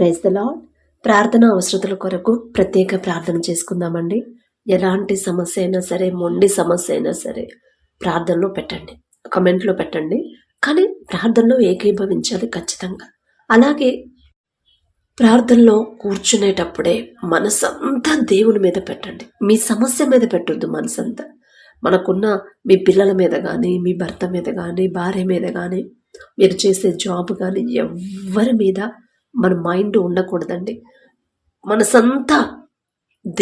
Praise the lord. ప్రార్థన అవసరతల కొరకు ప్రత్యేక ప్రార్థన చేసుకుందామండి. ఎలాంటి సమస్య అయినా సరే, మొండి సమస్య అయినా సరే ప్రార్థనలో పెట్టండి, కమెంట్లో పెట్టండి. కానీ ప్రార్థనలో ఏకీభవించాలి ఖచ్చితంగా. అలాగే ప్రార్థనలో కూర్చునేటప్పుడే మనసంతా దేవుని మీద పెట్టండి. మీ సమస్య మీద పెట్టొద్దు మనసంతా. మనకున్న మీ పిల్లల మీద కానీ, మీ భర్త మీద కానీ, భార్య మీద కానీ, మీరు చేసే జాబ్ కానీ, ఎవరి మీద మన మైండ్ ఉండకూడదండి. మనసంతా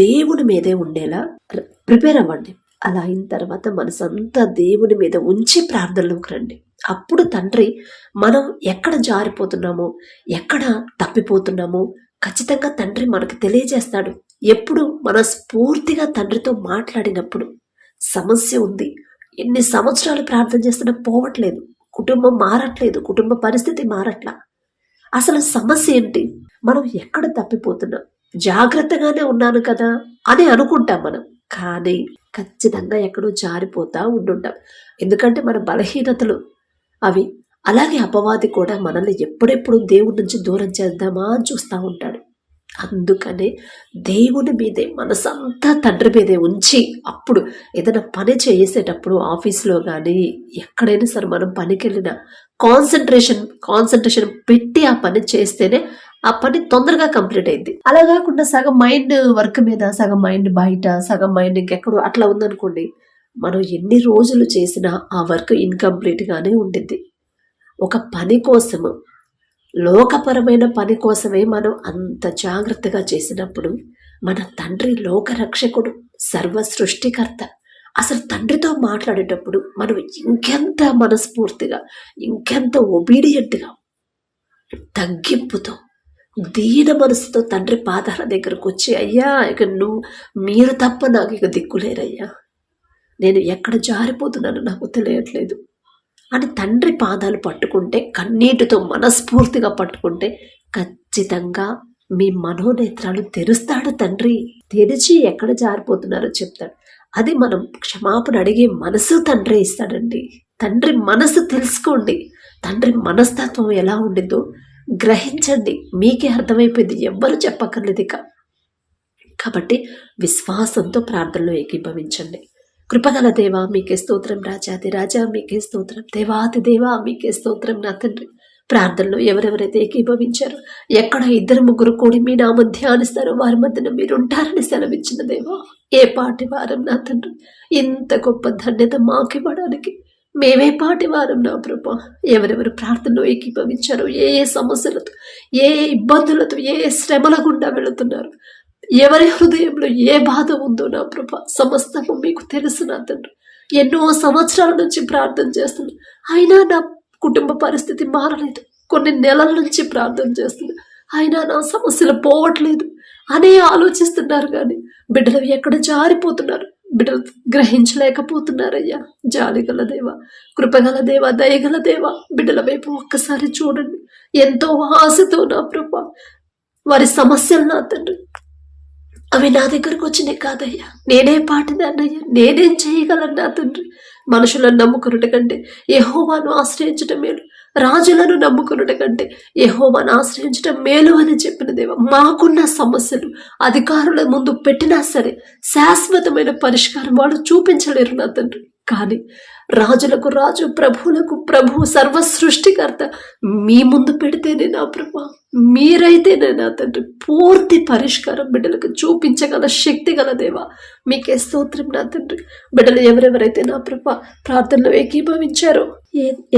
దేవుని మీదే ఉండేలా ప్రిపేర్ అవ్వండి. అలా అయిన తర్వాత మనసంతా దేవుని మీద ఉంచి ప్రార్థనలోకి రండి. అప్పుడు తండ్రి మనం ఎక్కడ జారిపోతున్నామో, ఎక్కడ తప్పిపోతున్నామో ఖచ్చితంగా తండ్రి మనకు తెలియజేస్తాడు. ఎప్పుడు మనస్ఫూర్తిగా తండ్రితో మాట్లాడినప్పుడు సమస్య ఉంది, ఎన్ని సంవత్సరాలు ప్రార్థన చేస్తున్నా పోవట్లేదు, కుటుంబం మారట్లేదు, కుటుంబ పరిస్థితి మారట్లా, అసలు సమస్య ఏంటి, మనం ఎక్కడ తప్పిపోతున్నాం, జాగ్రత్తగానే ఉన్నాను కదా అని అనుకుంటాం మనం. కానీ ఖచ్చితంగా ఎక్కడో జారిపోతా ఉండుంటాం. ఎందుకంటే మన బలహీనతలు అవి. అలాగే అపవాది కూడా మనల్ని ఎప్పుడెప్పుడు దేవుడి నుంచి దూరం చేద్దామా అని చూస్తూ ఉంటాడు. అందుకనే దేవుని మీదే మనసంతా తండ్రి మీదే ఉంచి, అప్పుడు ఏదైనా పని చేసేటప్పుడు ఆఫీస్లో కానీ ఎక్కడైనా సరే మనం పనికి వెళ్ళినా కాన్సన్ట్రేషన్ పెట్టి ఆ పని చేస్తేనే ఆ పని తొందరగా కంప్లీట్ అయింది. అలా కాకుండా సగం మైండ్ వర్క్ మీద, సగం మైండ్ బయట, సగం మైండ్ ఇంకెక్కడో అట్లా ఉందనుకోండి, మనం ఎన్ని రోజులు చేసినా ఆ వర్క్ ఇన్కంప్లీట్ గానే ఉండిద్ది. ఒక పని కోసము, లోకపరమైన పని కోసమే మనం అంత జాగ్రత్తగా చేసినప్పుడు మన తండ్రి లోకరక్షకుడు, సర్వ సృష్టికర్త. అసలు తండ్రితో మాట్లాడేటప్పుడు మనం ఇంకెంత మనస్ఫూర్తిగా, ఇంకెంత ఒబీడియంట్గా, తగ్గింపుతో, దీన మనసుతో తండ్రి పాదాల దగ్గరకు వచ్చి, అయ్యా ఇక మీరు తప్ప నాకు ఇక దిక్కులేరయ్యా, నేను ఎక్కడ జారిపోతున్నానో నాకు తెలియట్లేదు అని తండ్రి పాదాలు పట్టుకుంటే, కన్నీటితో మనస్ఫూర్తిగా పట్టుకుంటే ఖచ్చితంగా మీ మనోనేత్రాలు తెరుస్తాడు తండ్రి. తెరిచి ఎక్కడ జారిపోతున్నారో చెప్తాడు. అది మనం క్షమాపణ అడిగే మనసు తండ్రి ఇస్తాడండి. తండ్రి మనసు తెలుసుకోండి, తండ్రి మనస్తత్వం ఎలా ఉండిందో గ్రహించండి. మీకే అర్థమైపోయింది, ఎవ్వరు చెప్పక్కర్లేదు ఇక. కాబట్టి విశ్వాసంతో ప్రార్థనలో ఏకీభవించండి. కృపగల దేవా మీకే స్తోత్రం, రాజాది రాజా మీకే స్తోత్రం, దేవాది దేవా మీకే స్తోత్రం. నా తండ్రి, ప్రార్థనలో ఎవరెవరైతే ఏకీభవించారో, ఎక్కడ 2-3 కూడి మీ నామం ధ్యానిస్తారో వారి మధ్యన మీరు ఉంటారని సెలవిచ్చిన దేవా, ఏ పాటి వారం నా తండ్రి, ఇంత గొప్ప ధన్యత మాకివ్వడానికి మేమే పాటి వారం నా ప్రభా. ఎవరెవరు ప్రార్థనలో ఏకీభవించారో, ఏ సమస్యలతో, ఏ ఇబ్బందులతో, ఏ శ్రమల గుండా వెళుతున్నారు, ఎవరి హృదయంలో ఏ బాధ ఉందో నా ప్రభా, సమస్తము మీకు తెలుసు నా తండ్రి. ఎన్నో సంవత్సరాల నుంచి ప్రార్థన చేస్తున్నా, అయినా నా కుటుంబ పరిస్థితి మారలేదు. కొన్ని నెలల నుంచి ప్రార్థన చేస్తున్నా, అయినా నా సమస్యలు పోవట్లేదు అనే ఆలోచిస్తున్నారు. కానీ బిడ్డలు ఎక్కడ జారిపోతున్నారు, బిడ్డలు గ్రహించలేకపోతున్నారయ్యా. జాలిగల దేవా, కృపగల దేవా, దయగల దేవా, బిడ్డల వైపు ఒక్కసారి చూడండి. ఎంతో ఆశతో నా ప్రభా వారి సమస్యలు నా తండ్రి, అవి నా దగ్గరకు వచ్చినాయి కాదయ్యా, నేనే పాటిదాన్నయ్యా, నేనేం చేయగలను నా తండ్రి. మనుషులను నమ్ముకున్నట కంటే యెహోవాను ఆశ్రయించటం మేలు, రాజులను నమ్ముకున్నట కంటే యెహోవాను ఆశ్రయించటం మేలు అని చెప్పిన దేవా. మాకున్న సమస్యలు అధికారుల ముందు పెట్టినా సరే శాశ్వతమైన పరిష్కారం వాళ్ళు చూపించలేరు నా తండ్రి. కానీ రాజులకు రాజు, ప్రభువులకు ప్రభు, సర్వ సృష్టికర్త మీ ముందు పెడితేనే నా ప్రభా, మీరైతేనే నా తండ్రి పూర్తి పరిష్కారం బిడ్డలకు చూపించగల శక్తి గల దేవా. మీకే స్తోత్రం నా తండ్రి. బిడ్డలు ఎవరెవరైతే నా ప్రభా ప్రార్థనలో ఏకీభవించారో,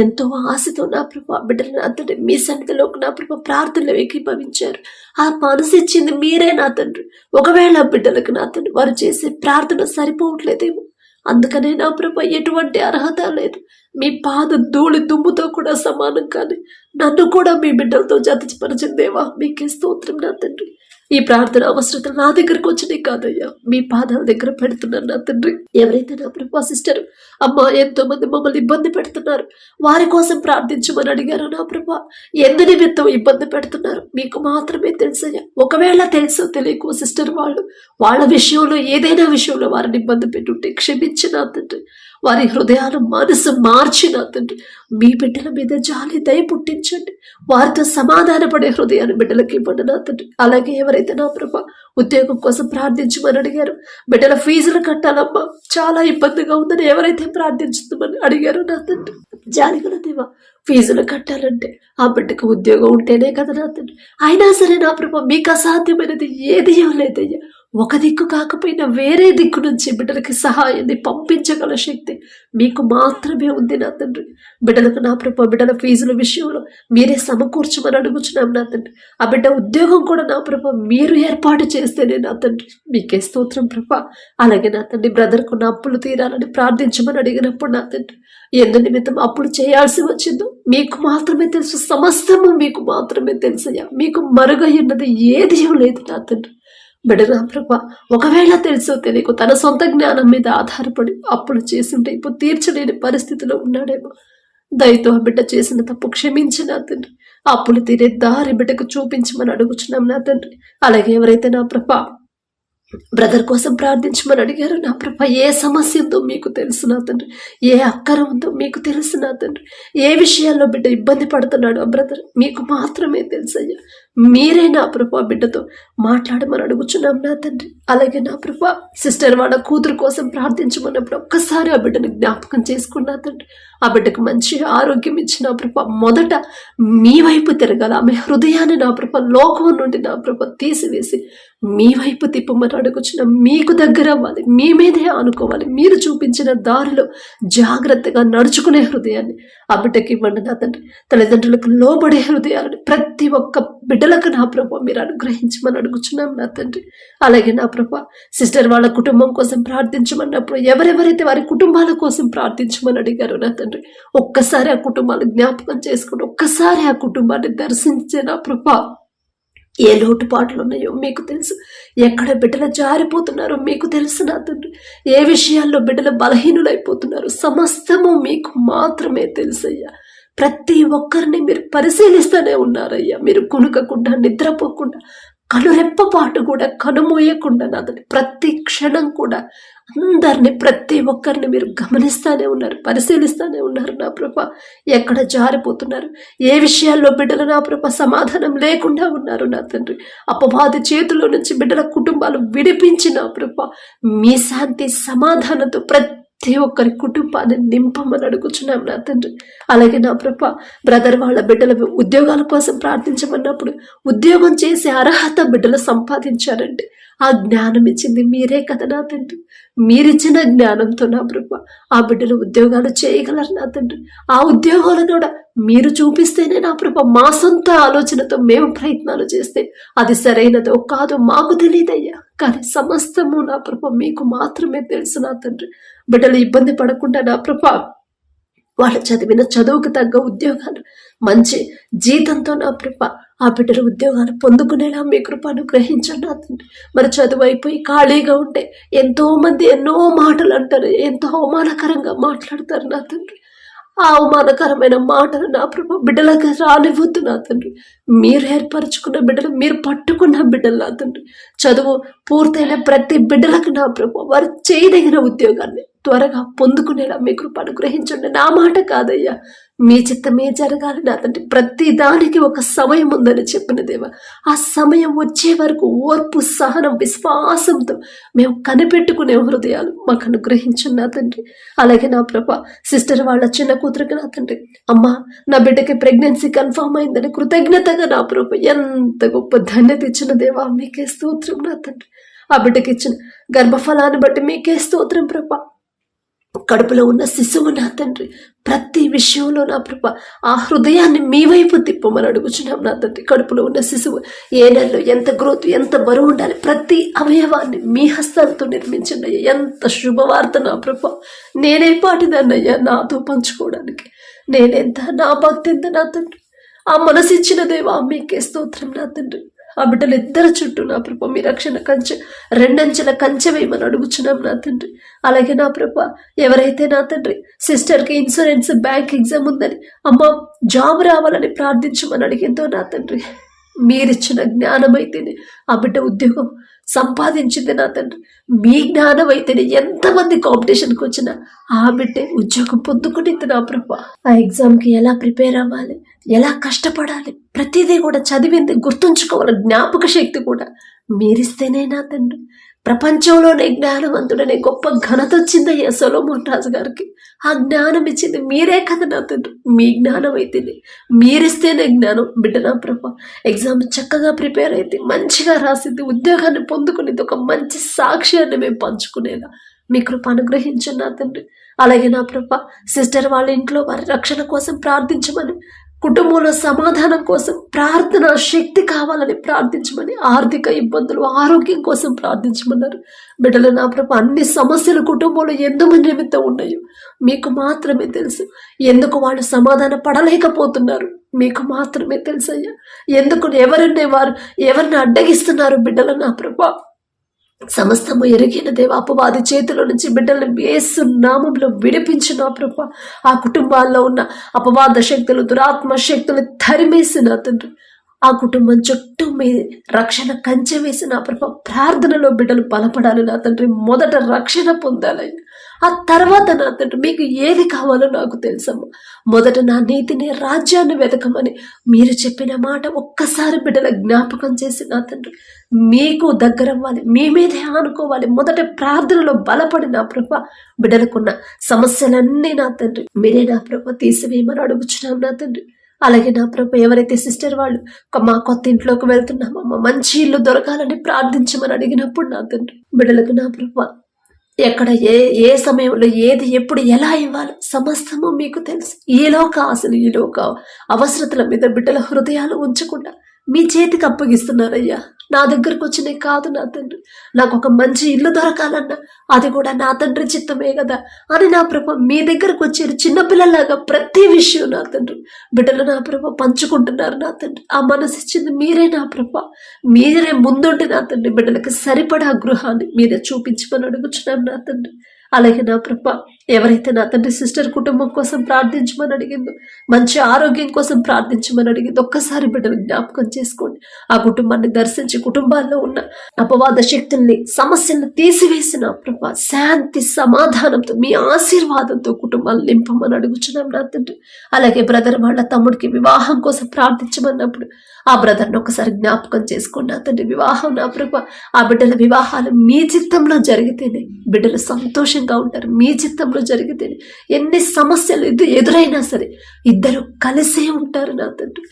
ఎంతో ఆశతో నా ప్రభా బిడ్డలు నా తండ్రి మీ సన్నిధిలోకి నా ప్రభా ప్రార్థనలో ఏకీభవించారు, ఆ మనసు ఇచ్చింది మీరే నా తండ్రి. ఒకవేళ బిడ్డలకు నా తండ్రి వారు చేసే ప్రార్థన సరిపోవట్లేదేమో, అందుకనే నా ప్రభా ఎటువంటి అర్హత లేదు, మీ పాద ధూళి దుమ్ముతో కూడా సమానం, కానీ నన్ను కూడా మీ బిడ్డలతో జతపరచిన దేవా మీకే స్తోత్రం నా తండ్రి. ఈ ప్రార్థన అవసరతలు నా దగ్గరకు వచ్చినాయి కాదయ్యా, మీ పాదాల దగ్గర పెడుతున్నాను నా తండ్రి. ఎవరైతే నా ప్రభా సిస్టర్ అమ్మా ఎంతో మంది మమ్మల్ని ఇబ్బంది పెడుతున్నారు, వారి కోసం ప్రార్థించమని అడిగారు నా ప్రభా. ఎందు నిమిత్తం ఇబ్బంది పెడుతున్నారు మీకు మాత్రమే తెలుసయ్యా. ఒకవేళ తెలుసో తెలియకో సిస్టర్ వాళ్ళ విషయంలో ఏదైనా విషయంలో వారిని ఇబ్బంది పెట్టుంటే క్షమించి నా తండ్రి, వారి హృదయాలు మనసు మార్చి నా తండ్రి మీ బిడ్డల మీద జాలి దయ పుట్టించండి. వారితో సమాధానపడే హృదయాన్ని బిడ్డలకి ఇవ్వండి నా తండ్రి. అలాగే ఎవరైతే నా ప్రభా ఉద్యోగం కోసం ప్రార్థించమని అడిగారు, బిడ్డల ఫీజులు కట్టాలమ్మా చాలా ఇబ్బందిగా ఉందని ఎవరైతే ప్రార్థించుతామని అడిగారు నా తండ్రి, జాలిగల దేవా ఫీజులు కట్టాలంటే ఆ బిడ్డకు ఉద్యోగం ఉంటేనే కదా నా తండ్రి. అయినా సరే నా ప్రభా మీకు అసాధ్యమైనది ఏది లేదయ్యా. ఒక దిక్కు కాకపోయినా వేరే దిక్కు నుంచి బిడ్డలకి సహాయాన్ని పంపించగల శక్తి మీకు మాత్రమే ఉంది నా తండ్రి. బిడ్డలకు నా ప్రభా బిడ్డల ఫీజుల విషయంలో మీరే సమకూర్చమని అడుగుచున్నాం నా తండ్రి. ఆ బిడ్డ ఉద్యోగం కూడా నా ప్రభా మీరు ఏర్పాటు చేస్తేనే నా తండ్రి. మీకే స్తోత్రం ప్రభా. అలాగే నా తండ్రి బ్రదర్కు నా అప్పులు తీరాలని ప్రార్థించమని అడిగినప్పుడు నా తండ్రి ఎందు నిమిత్తం అప్పులు చేయాల్సి వచ్చిందో మీకు మాత్రమే తెలుసు. సమస్తము మీకు మాత్రమే తెలుసయ్యా. మీకు మరుగయ్యున్నది ఏది లేదు నా తండ్రి. బిడ్డ నా ప్రభా ఒకవేళ తెలుసో తెలియకు తన సొంత జ్ఞానం మీద ఆధారపడి అప్పులు చేస్తుంటే ఇప్పుడు తీర్చలేని పరిస్థితిలో ఉన్నాడేమో. దయతో ఆ బిడ్డ చేసిన తప్పు క్షమించి నా తండ్రి అప్పులు తీరే దారి బిడ్డకు చూపించమని అడుగుచున్నాం నా తండ్రి. అలాగే ఎవరైతే నా ప్రభా బ్రదర్ కోసం ప్రార్థించమని అడిగారు నా ప్రభా ఏ సమస్య ఉందో మీకు తెలుసు నా తండ్రి, ఏ అక్కర ఉందో మీకు తెలుసు నా తండ్రి, ఏ విషయాల్లో బిడ్డ ఇబ్బంది పడుతున్నాడు ఆ బ్రదర్ మీకు మాత్రమే తెలుసయ్యా. మీరే నా ప్రభా బిడ్డతో మాట్లాడమని అడుగుచున్నాం నా తండ్రి. అలాగే నా ప్రభా సిస్టర్ వాళ్ళ కూతురు కోసం ప్రార్థించమన్నప్పుడు ఒక్కసారి ఆ బిడ్డను జ్ఞాపకం చేసుకున్నా తండ్రి. ఆ బిడ్డకు మంచి ఆరోగ్యం ఇచ్చిన ప్రభా మొదట మీ వైపు తిరగాల. ఆమె హృదయాన్ని నా ప్రభా లోకం నుండి నా ప్రభా తీసివేసి మీ వైపు తిప్పమని అడుగుచున్న మీకు దగ్గర అవ్వాలి, మీ మీదే ఆనుకోవాలి. మీరు చూపించిన దారిలో జాగ్రత్తగా నడుచుకునే హృదయాన్ని ఆ బిడ్డకి ఇవ్వండి నా తండ్రి. తల్లిదండ్రులకు లోబడే హృదయాలని ప్రతి ఒక్క బిడ్డలకు నా ప్రభా మీరు అనుగ్రహించమని అడుగుచున్నాం నా తండ్రి. అలాగే నా ప్రభా సిస్టర్ వాళ్ళ కుటుంబం కోసం ప్రార్థించమన్నప్పుడు ఎవరెవరైతే వారి కుటుంబాల కోసం ప్రార్థించమని అడిగారు నా తండ్రి ఒక్కసారి ఆ కుటుంబాలు జ్ఞాపకం చేసుకుని ఒక్కసారి ఆ కుటుంబాన్ని దర్శించే నా ప్రభా. ఏ లోటుపాట్లు ఉన్నాయో మీకు తెలుసు, ఎక్కడ బిడ్డలు జారిపోతున్నారో మీకు తెలుసు నా తండ్రి, ఏ విషయాల్లో బిడ్డలు బలహీనులైపోతున్నారు సమస్తము మీకు మాత్రమే తెలుసయ్యా. ప్రతి ఒక్కరిని మీరు పరిశీలిస్తూనే ఉన్నారయ్యా. మీరు కునుకకుండా నిద్రపోకుండా కనురెప్పపాటు కూడా కనుమూయకుండా నాదని ప్రతి క్షణం కూడా అందరినీ ప్రతి ఒక్కరిని మీరు గమనిస్తూనే ఉన్నారు, పరిశీలిస్తూనే ఉన్నారు నా ప్రభా. ఎక్కడ జారిపోతున్నారు, ఏ విషయాల్లో బిడ్డలు నా ప్రభా సమాధానం లేకుండా ఉన్నారు నా తండ్రి. అపవాది చేతిలో నుంచి బిడ్డల కుటుంబాలు విడిపించి నా ప్రభా మీ శాంతి సమాధానంతో ప్రతి ఒక్కరి కుటుంబాన్ని నింపమని అడుగుచున్నాం నా తండ్రి. అలాగే నా ప్రభా బ్రదర్ వాళ్ళ బిడ్డల ఉద్యోగాల కోసం ప్రార్థించమన్నప్పుడు ఉద్యోగం చేసే అర్హత బిడ్డలు సంపాదించారంటే ఆ జ్ఞానం ఇచ్చింది మీరే కదా నా తండ్రి. మీరిచ్చిన జ్ఞానంతో నా ప్రభా ఆ బిడ్డలు ఉద్యోగాలు చేయగలరు నా తండ్రి. ఆ ఉద్యోగాలను కూడా మీరు చూపిస్తేనే నా ప్రభా మా సొంత ఆలోచనతో మేము ప్రయత్నాలు చేస్తే అది సరైనదో కాదో మాకు తెలియదయ్యా. కానీ సమస్తము నా ప్రభా మీకు మాత్రమే తెలుసు నా తండ్రి. బిడ్డలు ఇబ్బంది పడకుండా నా ప్రభా వాళ్ళు చదివిన చదువుకు తగ్గ ఉద్యోగాలు మంచి జీతంతో నా ప్రభా ఆ బిడ్డల ఉద్యోగాలు పొందుకునేలా మీ కృప అనుగ్రహించండి నా తండ్రి. మరి చదువు అయిపోయి ఖాళీగా ఉంటే ఎంతో మంది ఎన్నో మాటలు అంటారు, ఎంతో అవమానకరంగా మాట్లాడతారు నా తండ్రి. ఆ అవమానకరమైన మాటలు నా ప్రభు బిడ్డలకు రానివ్వద్దు నా తండ్రి. మీరు ఏర్పరచుకున్న బిడ్డలు, మీరు పట్టుకున్న బిడ్డలు నా తండ్రి. చదువు పూర్తయిన ప్రతి బిడ్డలకు నా ప్రభు వారు చేయదగిన ఉద్యోగాన్ని త్వరగా పొందుకునేలా మీ కృప అనుగ్రహించండి. నా మాట కాదయ్యా, మీ చిత్తమే జరగాలి నా తండ్రి. ప్రతి దానికి ఒక సమయం ఉందని చెప్పిన దేవా, ఆ సమయం వచ్చే వరకు ఓర్పు సహనం విశ్వాసంతో మేము కనిపెట్టుకునే హృదయాలు మాకు అనుగ్రహించండి నా తండ్రి. అలాగే నా ప్రభా సిస్టర్ వాళ్ళ చిన్న కూతురికి నా తండ్రి అమ్మా నా బిడ్డకి ప్రెగ్నెన్సీ కన్ఫర్మ్ అయిందని కృతజ్ఞతగా నా ప్రభా ఎంత గొప్ప ధన్యత ఇచ్చిన దేవా మీకే స్తోత్రం నా తండ్రి. ఆ బిడ్డకి ఇచ్చిన గర్భఫలాన్ని బట్టి మీకే స్తోత్రం ప్రభా. కడుపులో ఉన్న శిశువు నా తండ్రి ప్రతి విషయంలో నా ప్రభా ఆ హృదయాన్ని మీ వైపు తిప్పమని అడుగుచున్నాం నా తండ్రి. కడుపులో ఉన్న శిశువు ఏ నెలలో ఎంత గ్రోత్ ఎంత బరువు ఉండాలి ప్రతి అవయవాన్ని మీ హస్తాలతో నిర్మించండి అయ్యా. ఎంత శుభవార్త నా ప్రభా. నేనే పాటిదాన్నయ్యా నాతో పంచుకోవడానికి. నేనెంత నా భక్తి ఎంత నా తండ్రి. ఆ మనసిచ్చిన దేవా మీకే స్తోత్రం నా తండ్రి. ఆ బిడ్డలు ఇద్దరు చుట్టూ నా ప్రభా మీ రక్షణ కంచె 2 అంచెల కంచె వేయమని అడుగుచున్నాం నా తండ్రి. అలాగే నా ప్రభా ఎవరైతే నా తండ్రి సిస్టర్కి ఇన్సూరెన్స్ బ్యాంక్ ఎగ్జామ్ ఉందని అమ్మ జాబ్ రావాలని ప్రార్థించమని అడిగిందో నా తండ్రి మీరిచ్చిన జ్ఞానం అయితేనే ఆ బిడ్డ ఉద్యోగం సంపాదించింది నా తండ్రి. మీ జ్ఞానం అయితేనే ఎంతమంది కాంపిటీషన్కి వచ్చినా ఆ బిడ్డే ఉద్యోగం పొందుకునింది నా ప్రభా. ఆ ఎగ్జామ్కి ఎలా ప్రిపేర్ అవ్వాలి, ఎలా కష్టపడాలి, ప్రతిదీ కూడా చదివింది గుర్తుంచుకోవాలి. జ్ఞాపక శక్తి కూడా మీరిస్తేనే నా తండ్రి ప్రపంచంలోనే జ్ఞానవంతుడనే గొప్ప ఘనత వచ్చిందయ్యా సొలొమోన్ రాజు గారికి. ఆ జ్ఞానం ఇచ్చింది మీరే కదా నా తండ్రి. మీ జ్ఞానం అయితేనే, మీరిస్తేనే జ్ఞానం బిడ్డ నా ప్రభా ఎగ్జామ్ చక్కగా ప్రిపేర్ అయితే మంచిగా రాసింది, ఉద్యోగాన్ని పొందుకునేది, ఒక మంచి సాక్ష్యాన్ని మేము పంచుకునేలా మీ కృప అనుగ్రహించు నా తండ్రి. అలాగే నా ప్రభా సిస్టర్ వాళ్ళ ఇంట్లో వారి రక్షణ కోసం ప్రార్థించమని, కుటుంబంలో సమాధానం కోసం ప్రార్థన శక్తి కావాలని ప్రార్థించమని, ఆర్థిక ఇబ్బందులు ఆరోగ్యం కోసం ప్రార్థించమన్నారు. బిడ్డలు నా ప్రభు అన్ని సమస్యలు కుటుంబంలో ఎందుకు నిమిత్తం ఉన్నాయో మీకు మాత్రమే తెలుసు. ఎందుకు వాళ్ళు సమాధాన పడలేకపోతున్నారు మీకు మాత్రమే తెలుసయ్యా. ఎందుకు ఎవరిని అడ్డగిస్తున్నారు బిడ్డలు నా ప్రభు సమస్తము ఎరిగిన దేవ. అపవాది చేతిలో నుంచి బిడ్డలను యేసు నామంలో విడిపించిన ప్రభా. ఆ కుటుంబాల్లో ఉన్న అపవాద శక్తులు, దురాత్మ శక్తులు తరిమేసిన తండ్రి. ఆ కుటుంబం చుట్టూ మీ రక్షణ కంచె వేసిన ప్రభా. ప్రార్థనలో బిడ్డలు బలపడాలి నా తండ్రి. మొదట రక్షణ పొందాలి, ఆ తర్వాత నా తండ్రి మీకు ఏది కావాలో నాకు తెలుసమ్మా. మొదట నా నీతిని, రాజ్యాన్ని వెతకమని మీరు చెప్పిన మాట ఒక్కసారి బిడ్డల జ్ఞాపకం చేసి నా తండ్రి మీకు దగ్గర అవ్వాలి, మీ మీదే ఆనుకోవాలి. మొదట ప్రార్థనలో బలపడి నా ప్రభ బిడ్డలకున్న సమస్యలన్నీ నా తండ్రి మీరే నా ప్రభ తీసివేయమని అడుగుచున్నాం నా తండ్రి. అలాగే నా ప్రభ ఎవరైతే సిస్టర్ వాళ్ళు మా కొత్త ఇంట్లోకి వెళ్తున్నామమ్మా, మంచి ఇల్లు దొరకాలని ప్రార్థించమని అడిగినప్పుడు నా తండ్రి బిడ్డలకు నా ప్రభ ఎక్కడ ఏ సమయంలో ఏది ఎప్పుడు ఎలా ఇవ్వాలో సమస్తము మీకు తెలుసు. ఈలోక ఆశలు, ఈలోక అవసరతల మీద బిడ్డల హృదయాలు ఉంచకుండా మీ చేతికి అప్పగిస్తున్నారయ్యా. నా దగ్గరకు వచ్చినే కాదు నా తండ్రి, నాకు ఒక మంచి ఇల్లు దొరకాలన్నా అది కూడా నా తండ్రి చిత్తమే కదా అని నా ప్రభ మీ దగ్గరకు వచ్చారు. చిన్నపిల్లలాగా ప్రతి విషయం నా తండ్రి బిడ్డలు నా ప్రభ పంచుకుంటున్నారు నా తండ్రి. ఆ మనసు ఇచ్చింది మీరే నా ప్రభ, మీరే ముందుండి నా తండ్రి బిడ్డలకి సరిపడా గృహాన్ని మీరే చూపించమని అడుగుచున్నాను నా తండ్రి. అలాగే నా ప్రభ ఎవరైతే నా తండ్రి సిస్టర్ కుటుంబం కోసం ప్రార్థించమని అడిగిందో, మంచి ఆరోగ్యం కోసం ప్రార్థించమని అడిగిందో ఒక్కసారి బిడ్డలు జ్ఞాపకం చేసుకోండి. ఆ కుటుంబాన్ని దర్శించి కుటుంబాల్లో ఉన్న అపవాద శక్తుల్ని, సమస్యలను తీసివేసిన ప్రభ శాంతి సమాధానంతో మీ ఆశీర్వాదంతో కుటుంబాలు నింపమని అడుగుచున్నాం నా తండ్రి. అలాగే బ్రదర్ వాళ్ళ తమ్ముడికి వివాహం కోసం ప్రార్థించమన్నప్పుడు ఆ బ్రదర్ని ఒకసారి జ్ఞాపకం చేసుకోండి నా తండ్రి. వివాహం నా ప్రభ ఆ బిడ్డల వివాహాలు మీ చిత్తంలో జరిగితేనే బిడ్డలు సంతోషంగా ఉంటారు. మీ చిత్తంలో జరిగితేనే ఎన్ని సమస్యలు ఎదురైనా సరే ఇద్దరు కలిసే ఉంటారు నా తండ్రి.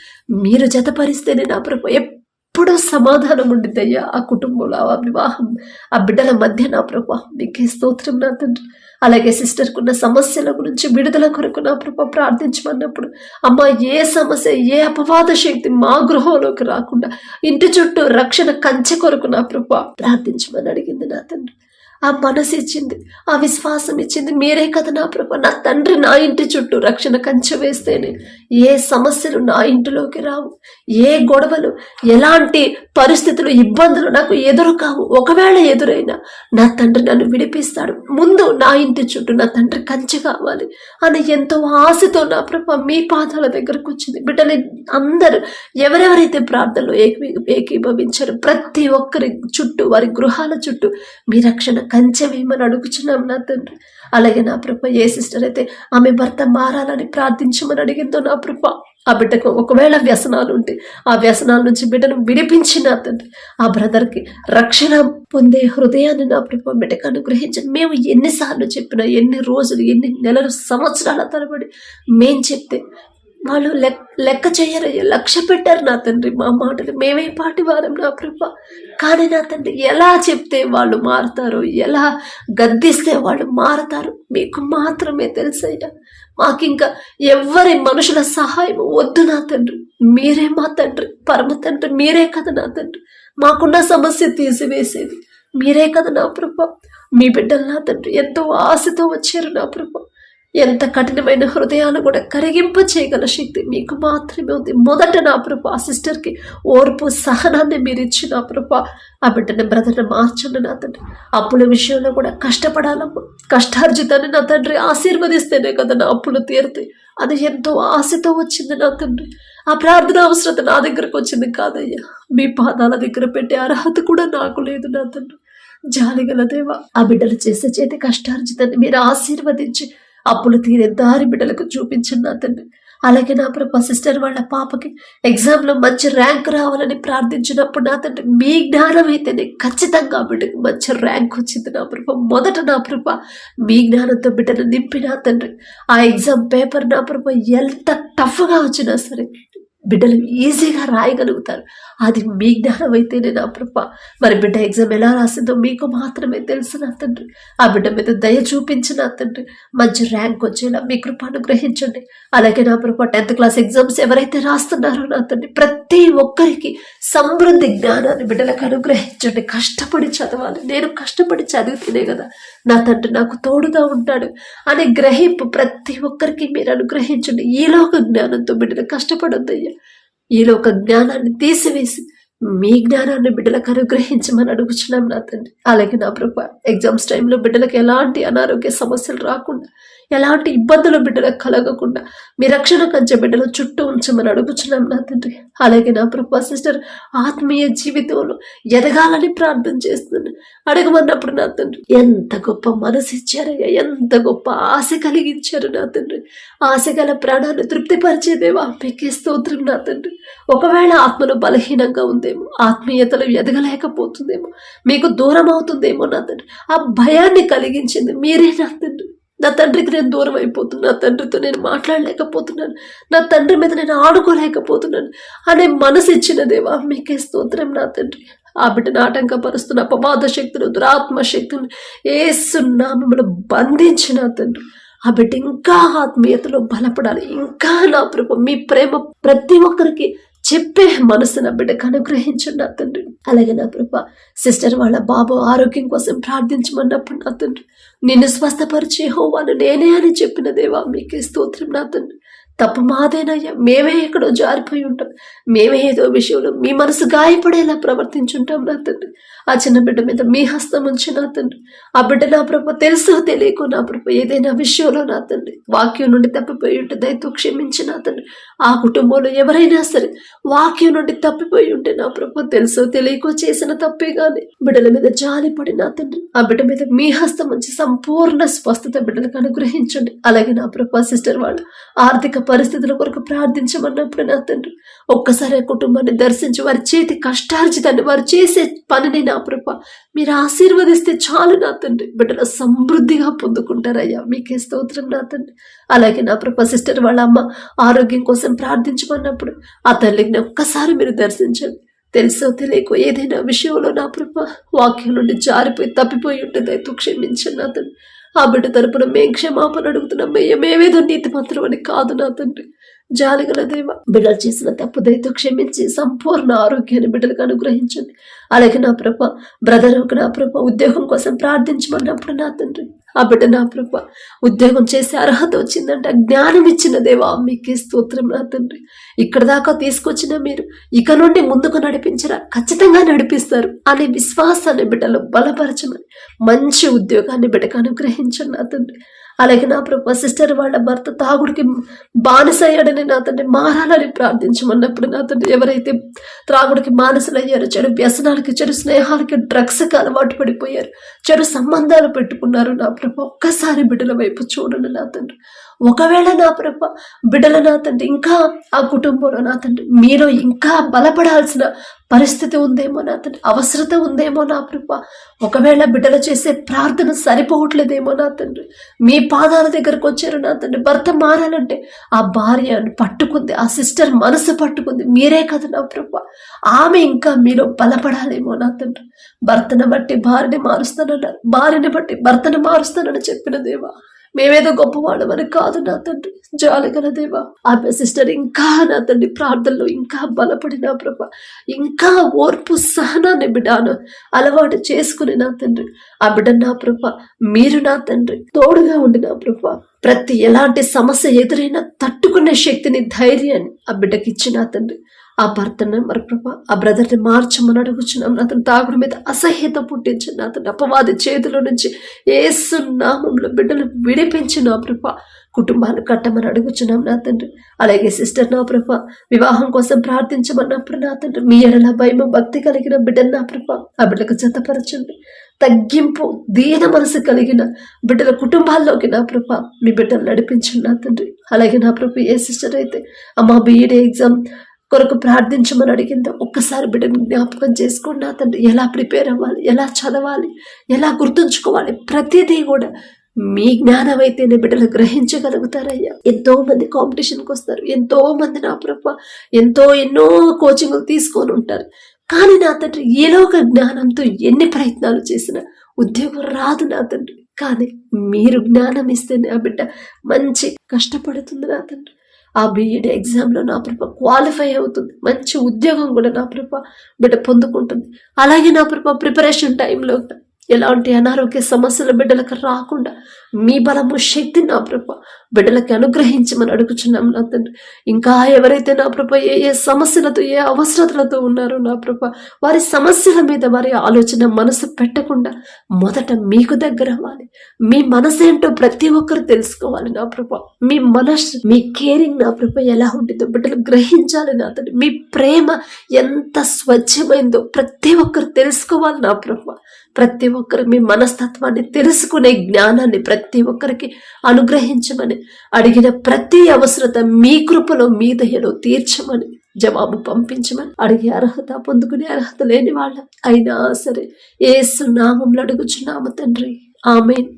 మీరు జతపరిస్తేనే నా ప్రభు ఎప్పుడూ సమాధానం ఉండిద్దయ్యా ఆ కుటుంబంలో, ఆ వివాహం, ఆ బిడ్డల మధ్య నా ప్రభు మీకే స్తోత్రం నా తండ్రి. అలాగే సిస్టర్కున్న సమస్యల గురించి విడుదల కొరకు నా ప్రభు ప్రార్థించమన్నప్పుడు అమ్మ ఏ సమస్య, ఏ అపవాద శక్తి మా గృహంలోకి రాకుండా ఇంటి చుట్టూ రక్షణ కంచె కొరకు నా ప్రభు ప్రార్థించమని అడిగింది నా తండ్రి. ఆ మనసు ఇచ్చింది, ఆ విశ్వాసం ఇచ్చింది మీరే కదా నా ప్రభు. నా తండ్రి నా ఇంటి చుట్టూ రక్షణ కంచె వేస్తేనే ఏ సమస్యలు నా ఇంటిలోకి రావు, ఏ గొడవలు, ఎలాంటి పరిస్థితులు, ఇబ్బందులు నాకు ఎదురు కావు. ఒకవేళ ఎదురైనా నా తండ్రి నన్ను విడిపిస్తాడు. ముందు నా ఇంటి చుట్టూ నా తండ్రి కంచె కావాలి అని ఎంతో ఆశతో నా ప్రభు మీ పాదాల దగ్గరకు వచ్చింది. బిడ్డలు అందరూ ఎవరెవరైతే ప్రార్థనలో ఏకీభవించారు ప్రతి ఒక్కరి చుట్టూ, వారి గృహాల చుట్టూ మీ రక్షణ కంచె వేయమని అడుగుచున్నాం నా తండ్రి. అలాగే నా ప్రభ ఏ సిస్టర్ అయితే ఆమె భర్త మారాలని ప్రార్థించమని అడిగిందో నా ప్రభ ఆ బిడ్డకు ఒకవేళ వ్యసనాలు ఉంటే ఆ వ్యసనాల నుంచి బిడ్డను విడిపించి నా తండ్రి ఆ బ్రదర్కి రక్షణ పొందే హృదయాన్ని నా ప్రభ బిడ్డకు అనుగ్రహించండి. మేము ఎన్నిసార్లు చెప్పినా, ఎన్ని రోజులు, ఎన్ని నెలలు, సంవత్సరాల తరబడి మేం చెప్తే వాళ్ళు లెక్క చేయరయ్య, లక్ష్య పెట్టారు నా తండ్రి మా మాటలు. మేమే పాటి వారం నా ప్రభ, కానీ నా తండ్రి ఎలా చెప్తే వాళ్ళు మారుతారో, ఎలా గద్దిస్తే వాళ్ళు మారుతారు మీకు మాత్రమే తెలుసయ్యా. మాకింకా ఎవ్వరి మనుషుల సహాయం వద్దు నా తండ్రి, మీరే మా తండ్రి, పరమ తండ్రి మీరే కదా నా తండ్రి. మాకున్న సమస్య తీసివేసేది మీరే కదా నా ప్రభ. మీ బిడ్డలు నా తండ్రి ఎంతో ఆశతో వచ్చారు నా ప్రభ. ఎంత కఠినమైన హృదయాలు కూడా కరిగింప చేయగల శక్తి మీకు మాత్రమే ఉంది. మొదట నా ప్రభు ఆ సిస్టర్కి ఓర్పు సహనాన్ని మీరు ఇచ్చి నా ప్రభు ఆ బిడ్డని బ్రదర్ని మార్చండి నా తండ్రి. అప్పుల విషయంలో కూడా కష్టపడాలమ్మా. కష్టార్జితాన్ని నా తండ్రి ఆశీర్వదిస్తేనే కదా నా అప్పులు తీరుతాయి. అది ఎంతో ఆశతో వచ్చింది నా తండ్రి. ఆ ప్రార్థన అవసరత నా దగ్గరకు వచ్చింది కాదయ్యా. మీ పాదాల దగ్గర పెట్టే అర్హత కూడా నాకు లేదు నా తండ్రి. జాలిగల దేవా, ఆ బిడ్డలు చేసే చేతి కష్టార్జితాన్ని మీరు ఆశీర్వదించి అప్పులు తీరే దారి బిడ్డలకు చూపించండి నా తండ్రి. అలాగే నా ప్రభు సిస్టర్ వాళ్ళ పాపకి ఎగ్జామ్లో మంచి ర్యాంక్ రావాలని ప్రార్థించినప్పుడు నా తండ్రి మీ జ్ఞానం అయితేనే ఖచ్చితంగా బిడ్డకు మంచి ర్యాంక్ వచ్చింది నా ప్రభు. మొదట నా ప్రభు మీ జ్ఞానంతో బిడ్డను నింపి నా తండ్రి ఆ ఎగ్జామ్ పేపర్ నా ప్రభు ఎంత టఫ్గా వచ్చినా సరే బిడ్డలు ఈజీగా రాయగలుగుతారు. అది మీ జ్ఞానం అయితేనే నా ప్రభు. మరి బిడ్డ ఎగ్జామ్ ఎలా రాసిందో మీకు మాత్రమే తెలుసు నా తండ్రి. ఆ బిడ్డ మీద దయ చూపించి నా తండ్రి మంచి ర్యాంక్ వచ్చేలా మీ కృప అనుగ్రహించండి. అలాగే నా ప్రభు 10th క్లాస్ ఎగ్జామ్స్ ఎవరైతే రాస్తున్నారో నా తండ్రి ప్రతి ఒక్కరికి సమృద్ధి జ్ఞానాన్ని బిడ్డలకు అనుగ్రహించండి. కష్టపడి చదవాలి, నేను కష్టపడి చదివితేనే కదా నా తండ్రి నాకు తోడుగా ఉంటాడు అనే గ్రహింపు ప్రతి ఒక్కరికి మీరు అనుగ్రహించండి. ఈలోక జ్ఞానంతో బిడ్డలు కష్టపడొద్దయ్యా. ఈలోక జ్ఞానాన్ని తీసివేసి మీ జ్ఞానాన్ని బిడ్డలకు అనుగ్రహించమని అడుగుచున్నాం నా తండ్రి. అలాగే నా ప్రభు ఎగ్జామ్స్ టైంలో బిడ్డలకు ఎలాంటి అనారోగ్య సమస్యలు రాకుండా, ఎలాంటి ఇబ్బందులు బిడ్డలకు కలగకుండా మీ రక్షణ కంచె బిడ్డలు చుట్టూ ఉంచమని అడుగుచున్నాం నా తండ్రి. అలాగే నా ప్రభు సిస్టర్ ఆత్మీయ జీవితంలో ఎదగాలని ప్రార్థన చేస్తున్నాను. అడగమన్నప్పుడు నా తండ్రి ఎంత గొప్ప మనసు ఇచ్చారయ్యా, ఎంత గొప్ప ఆశ కలిగించారు నా తండ్రి. ఆశ గల ప్రాణాన్ని తృప్తిపరిచేదేవా మీకే స్తోత్రం నా తండ్రి. ఒకవేళ ఆత్మలో బలహీనంగా ఉందేమో, ఆత్మీయతలు ఎదగలేకపోతుందేమో, మీకు దూరం అవుతుందేమో నా తండ్రి, ఆ భయాన్ని కలిగించింది మీరే నా తండ్రి. నా తండ్రికి నేను దూరం అయిపోతున్నాను, నా తండ్రితో నేను మాట్లాడలేకపోతున్నాను, నా తండ్రి మీద నేను ఆడుకోలేకపోతున్నాను అనే మనసు ఇచ్చిన దేవా మీకే స్తోత్రం నా తండ్రి. ఆ బిడ్డను ఆటంకపరుస్తున్న అపవాద శక్తులు, దురాత్మ శక్తులు యేసు నామములో బంధించిన తండ్రి ఆ బిడ్డ ఇంకా ఆత్మీయతలో బలపడాలి. ఇంకా నా ప్రభు మీ ప్రేమ ప్రతి ఒక్కరికి చెప్పే మనసు నా బిడ్డకు అనుగ్రహించండి నా తండ్రి. అలాగే నా ప్రభు సిస్టర్ వాళ్ళ బాబు ఆరోగ్యం కోసం ప్రార్థించమన్నప్పుడు నా తండ్రి నిన్ను స్వస్థపరిచే యెహోవాను నేనే అని చెప్పిన దేవా మీకే స్తోత్రం నా తండ్రి. తప్పు మాదేనయ్యా, మేమే ఎక్కడో జారిపోయి ఉంటాం, మేమే ఏదో విషయంలో మీ మనసు గాయపడేలా ప్రవర్తించుంటాం నా తండ్రి. ఆ చిన్న బిడ్డ మీద మీ హస్తం ఉంచి నా తండ్రి ఆ బిడ్డ నా ప్రభు తెలుసో తెలియకో నా ప్రభు ఏదైనా విషయంలో నా తండ్రి వాక్యం నుండి తప్పిపోయి ఉంటే దయతో క్షమించి నా తండ్రి. ఆ కుటుంబంలో ఎవరైనా సరే వాక్యం నుండి తప్పిపోయి ఉంటే నా ప్రభు తెలుసో తెలియకో చేసిన తప్పే గాని బిడ్డల మీద జాలిపడి నా తండ్రి ఆ బిడ్డ మీద మీ హస్తం ఉంచి సంపూర్ణ స్వస్థత బిడ్డలకు అనుగ్రహించండి. అలాగే నా ప్రభు సిస్టర్ వాళ్ళు ఆర్థిక పరిస్థితుల కొరకు ప్రార్థించమన్నప్పుడు నా తండ్రి ఒక్కసారి ఆ కుటుంబాన్ని దర్శించి వారి చేతి కష్టార్జితాన్ని, వారు చేసే పనిని నా ప్రభు మీరు ఆశీర్వదిస్తే చాలు నా తండ్రి. బిడ్డలు సమృద్ధిగా పొందుకుంటారయ్యా మీకే స్తోత్రం నా తండ్రి. అలాగే నా ప్రభు సిస్టర్ వాళ్ళ అమ్మ ఆరోగ్యం కోసం ప్రార్థించమన్నప్పుడు ఆ తల్లిని ఒక్కసారి మీరు దర్శించండి. తెలుసో తెలియకో ఏదైనా విషయంలో నా ప్రభు వాక్యం నుండి జారిపోయి తప్పిపోయి ఉంటే దయతో క్షమించండి నా తండ్రి. ఆ బిడ్డ తరపున మేం క్షమాపణ అడుగుతున్నాం. మేమేదో నీతి మాత్రం అని కాదు నా తండ్రి. జాలిగల దేవ బిడ్డలు చేసిన తప్పు దయతో క్షమించి సంపూర్ణ ఆరోగ్యాన్ని బిడ్డలకు అనుగ్రహించండి. అలాగే నా ప్రభ బ్రదర్ నా ప్రభ ఉద్యోగం కోసం ప్రార్థించమన్నప్పుడు నా తండ్రి ఆ బిడ్డ నా ప్రభ ఉద్యోగం చేసే అర్హత వచ్చిందంటే జ్ఞానం ఇచ్చిన దేవా మీకే స్తోత్రం నా తండ్రి. ఇక్కడ దాకా తీసుకొచ్చిన మీరు ఇక నుండి ముందుకు నడిపించరా, ఖచ్చితంగా నడిపిస్తారు అనే విశ్వాసాన్ని బిడ్డలు బలపరచమని మంచి ఉద్యోగాన్ని బిడ్డకు అనుగ్రహించండి నా తండ్రి. అలాగే నా ప్రభు సిస్టర్ వాళ్ళ భర్త తాగుడికి బానిసయ్యాడని నా తండ్రి మారాలని ప్రార్థించమన్నప్పుడు నా తండ్రి ఎవరైతే త్రాగుడికి బానిసలయ్యారో, చెడు వ్యసనాలకి, చెడు స్నేహాలకి, డ్రగ్స్కి అలవాటు పడిపోయారు, చెడు సంబంధాలు పెట్టుకున్నారు నా ప్రభు ఒక్కసారి బిడ్డల వైపు చూడండి నా తండ్రి. ఒకవేళ నా ప్రభ బిడ్డల నా తండ్రి ఇంకా ఆ కుటుంబంలో నా తండ్రి మీరు ఇంకా బలపడాల్సిన పరిస్థితి ఉందేమో నా తండ్రి, అవసరత ఉందేమో నా ప్రభ, ఒకవేళ బిడ్డలు చేసే ప్రార్థన సరిపోవట్లేదేమో నా తండ్రి, మీ పాదాల దగ్గరకు వచ్చారు నా తండ్రి. భర్త మారాలంటే ఆ భార్యను పట్టుకుంది, ఆ సిస్టర్ మనసు పట్టుకుంది మీరే కదా నా ప్రభ. ఆమె ఇంకా మీలో బలపడాలేమో నా తండ్రి. భర్తను బట్టి భార్యని మారుస్తానన్నారు, భార్యని బట్టి భర్తను మారుస్తానని చెప్పిన దేవా మేమేదో గొప్పవాళ్ళమని కాదు నా తండ్రి, జాలిగల దేవా. ఆమె సిస్టర్ ఇంకా నా తండ్రి ప్రార్థనలో ఇంకా బలపడి నా ప్రభ, ఇంకా ఓర్పు సహనాన్ని బిడ్డను అలవాటు చేసుకుని నా తండ్రి, ఆ బిడ్డ నా ప్రభ మీరు నా తండ్రి తోడుగా ఉండి నా ప్రభ, ప్రతి ఎలాంటి సమస్య ఎదురైనా తట్టుకునే శక్తిని, ధైర్యాన్ని ఆ బిడ్డకి ఇచ్చి నా తండ్రి, ఆ భర్తను మరి ప్రభా ఆ బ్రదర్ని మార్చమని అడుగుచున్నాం. అతను తాగుడు మీద అసహ్యత పుట్టించిన అతను అపవాది చేతిలో నుంచి యేసు నామంలో బిడ్డలు విడిపించిన నా ప్రభా కుటుంబాన్ని కట్టమని అడుగుచున్నాం నా తండ్రి. అలాగే సిస్టర్ నా ప్రభా వివాహం కోసం ప్రార్థించమన్నప్పుడు నా తండ్రి మీ ఎడల భయం భక్తి కలిగిన బిడ్డను నా ప్రభా ఆ బిడ్డకు జతపరచండి. తగ్గింపు దీన మనసు కలిగిన బిడ్డల కుటుంబాల్లోకి నా ప్రభా మీ బిడ్డలు నడిపించండి నా తండ్రి. అలాగే నా ప్రభు ఏ సిస్టర్ అయితే అమ్మ BEd ఎగ్జామ్ కొరకు ప్రార్థించమని అడిగిందో ఒక్కసారి బిడ్డను జ్ఞాపకం చేసుకోండి నా తండ్రి. ఎలా ప్రిపేర్ అవ్వాలి, ఎలా చదవాలి, ఎలా గుర్తుంచుకోవాలి, ప్రతిదీ కూడా మీ జ్ఞానం అయితేనే బిడ్డలు గ్రహించగలుగుతారయ్యా. ఎంతో మంది కాంపిటీషన్కి వస్తారు, ఎంతో మంది నా ప్రభ ఎన్నో కోచింగ్లు తీసుకొని ఉంటారు. కానీ నా తండ్రి ఏలోక జ్ఞానంతో ఎన్ని ప్రయత్నాలు చేసినా ఉద్యోగం రాదు నా తండ్రి. కానీ మీరు జ్ఞానం ఇస్తేనే ఆ బిడ్డ మంచి కష్టపడుతుంది నా తండ్రి. ఆ BEd ఎగ్జామ్లో నా ప్రభ క్వాలిఫై అవుతుంది, మంచి ఉద్యోగం కూడా నా ప్రభ బిడ్డ పొందుకుంటుంది. అలాగే నా ప్రభ ప్రిపరేషన్ టైంలో ఎలాంటి అనారోగ్య సమస్యలు బిడ్డలకు రాకుండా మీ బలము శక్తి నా ప్రభ బిడ్డలకి అనుగ్రహించమని అడుగుచున్నాం నా తండ్రి. ఇంకా ఎవరైతే నా ప్రభ ఏ సమస్యలతో ఏ అవసరతలతో ఉన్నారో నా ప్రభ వారి సమస్యల మీద వారి ఆలోచన మనసు పెట్టకుండా మొదట మీకు దగ్గర అవ్వాలి. మీ మనసు ఏంటో ప్రతి ఒక్కరు తెలుసుకోవాలి నా ప్రభ. మీ మనసు మీ కేరింగ్ నా ప్రభ ఎలా ఉంటుందో బిడ్డలు గ్రహించాలి నా తండ్రి. మీ ప్రేమ ఎంత స్వచ్ఛమైందో ప్రతి ఒక్కరు తెలుసుకోవాలి నా ప్రభ. ప్రతి ఒక్కరు మీ మనస్తత్వాన్ని తెలుసుకునే జ్ఞానాన్ని ప్రతి ఒక్కరికి అనుగ్రహించమని, అడిగిన ప్రతి అవసరత మీ కృపలో మీ దయలో తీర్చమని, జవాబు పంపించమని, అడిగే అర్హత పొందుకునే అర్హత లేని వాళ్ళం అయినా సరే యేసు నామములో అడుగుచున్నాము తండ్రి. ఆమేన్.